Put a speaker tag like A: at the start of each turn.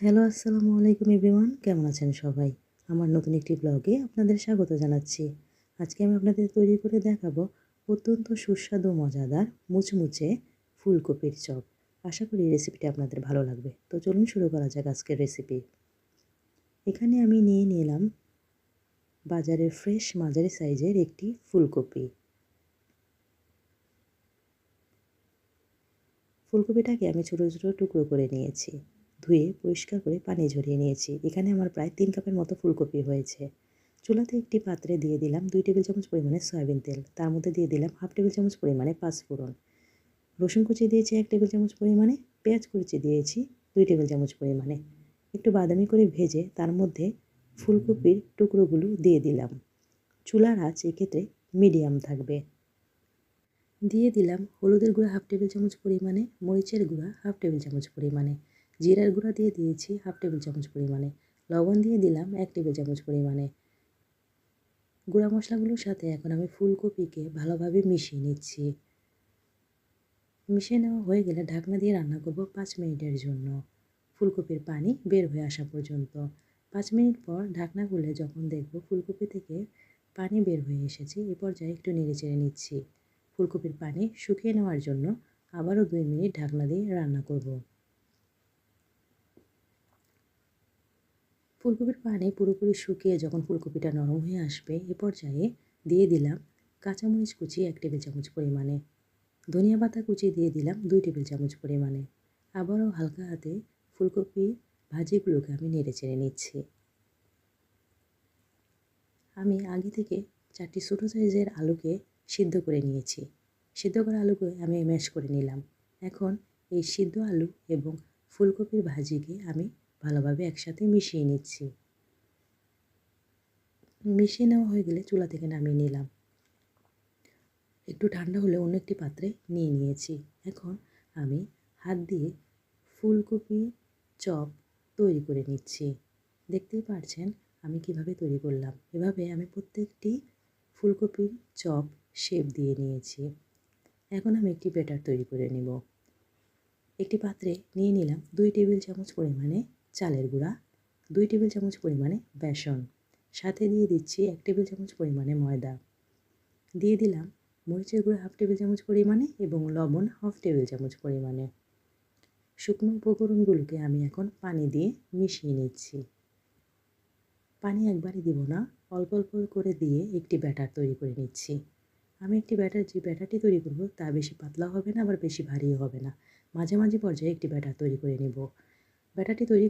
A: Hello, আসসালামু আলাইকুম everyone. কেমন আছেন সবাই? আমার নতুন একটি ব্লগে আপনাদের স্বাগত জানাচ্ছি। আজকে আমি আপনাদের তৈরি করে দেখাবো অত্যন্ত সুস্বাদু মজাদার মুচমুচে ফুলকপির চপ। আশা করি এই রেসিপিটি আপনাদের ভালো লাগবে। তো চলুন শুরু করা যাক আজকের রেসিপি। এখানে আমি নিয়ে নিলাম বাজারের ফ্রেশ মাঝারি সাইজের একটি ফুলকপি। ফুলকপিটাকে আমি ছোটো ছোটো টুকরো করে নিয়েছি। ধুয়ে পরিষ্কার করে পানি ঝরিয়ে নিয়েছি। এখানে আমার প্রায় 3 কাপের মতো ফুলকপি হয়েছে। চুলাতে একটি পাত্রে দিয়ে দিলাম 2 টেবিল চামচ পরিমাণে সয়াবিন তেল। তার মধ্যে দিয়ে দিলাম হাফ টেবিল চামচ পরিমাণে পাঁচফোড়ন। রসুন কুচি দিয়েছি 1 টেবিল চামচ পরিমাণে, পেঁয়াজ কুচি দিয়েছি 2 টেবিল চামচ পরিমাণে। একটু বাদামি করে ভেজে তার মধ্যে ফুলকপির টুকরোগুলো দিয়ে দিলাম। চুলার আঁচ এক্ষেত্রে মিডিয়াম থাকবে। দিয়ে দিলাম হলুদের গুঁড়া হাফ টেবিল চামচ পরিমাণে, মরিচের গুঁড়া হাফ টেবিল চামচ পরিমাণে, জিরার গুঁড়া দিয়ে দিয়েছি হাফ টেবিল চামচ পরিমাণে, লবণ দিয়ে দিলাম 1 টেবিল চামচ পরিমাণে। গুঁড়া মশলাগুলোর সাথে এখন আমি ফুলকপিকে ভালোভাবে মিশিয়ে নিচ্ছি। মিশিয়ে নেওয়া হয়ে গেলে ঢাকনা দিয়ে রান্না করব 5 মিনিটের জন্য, ফুলকপির পানি বের হয়ে আসা পর্যন্ত। 5 মিনিট পর ঢাকনা খুলে যখন দেখব ফুলকপি থেকে পানি বের হয়ে এসেছে, এ পর্যায়ে একটু নেড়েচেড়ে নিচ্ছি। ফুলকপির পানি শুকিয়ে নেওয়ার জন্য আবারও 2 মিনিট ঢাকনা দিয়ে রান্না করব। ফুলকপির পানি পুরোপুরি শুকিয়ে যখন ফুলকপিটা নরম হয়ে আসবে, এ পর্যায়ে দিয়ে দিলাম কাঁচামরিচ কুচি 1 টেবিল চামচ পরিমাণে, ধনিয়া পাতা কুচি দিয়ে দিলাম 2 টেবিল চামচ পরিমাণে। আবারও হালকা হাতে ফুলকপি ভাজিগুলোকে আমি নেড়েচেড়ে নিচ্ছি। আমি আগে থেকে 4টি ছোটো সাইজের আলুকে সিদ্ধ করে নিয়েছি। সিদ্ধ করা আলুকে আমি ম্যাশ করে নিলাম। এখন এই সিদ্ধ আলু এবং ফুলকপির ভাজিকে আমি ভালোভাবে একসাথে মিশিয়ে নিচ্ছি। মিশিয়ে নেওয়া হয়ে গেলে চুলা থেকে নামিয়ে নিলাম। একটু ঠান্ডা হলে অন্য একটি পাত্রে নিয়ে নিয়েছি। এখন আমি হাত দিয়ে ফুলকপি চপ তৈরি করে নিচ্ছি। দেখতেই পারছেন আমি কিভাবে তৈরি করলাম। এভাবে আমি প্রত্যেকটি ফুলকপির চপ শেপ দিয়ে নিয়েছি। এখন আমি একটি ব্যাটার তৈরি করে নেব। একটি পাত্রে নিয়ে নিলাম 2 টেবিল চামচ পরিমাণে চালের গুঁড়া, 2 টেবিল চামচ পরিমাণে বেসন, সাথে দিয়ে দিচ্ছি 1 টেবিল চামচ পরিমাণে ময়দা। দিয়ে দিলাম মরিচের গুঁড়া হাফ টেবিল চামচ পরিমাণে এবং লবণ হাফ টেবিল চামচ পরিমাণে। শুকনো উপকরণগুলোকে আমি এখন পানি দিয়ে মিশিয়ে নিচ্ছি। পানি একবারই দিব না, অল্প অল্প করে দিয়ে একটি ব্যাটার তৈরি করে নিচ্ছি। আমি একটি যে ব্যাটারটি তৈরি করব তা বেশি পাতলা হবে না, আবার বেশি ভারীও হবে না, মাঝামাঝি পর্যায়ে একটি ব্যাটার তৈরি করে নেব। ব্যাটারটি তৈরি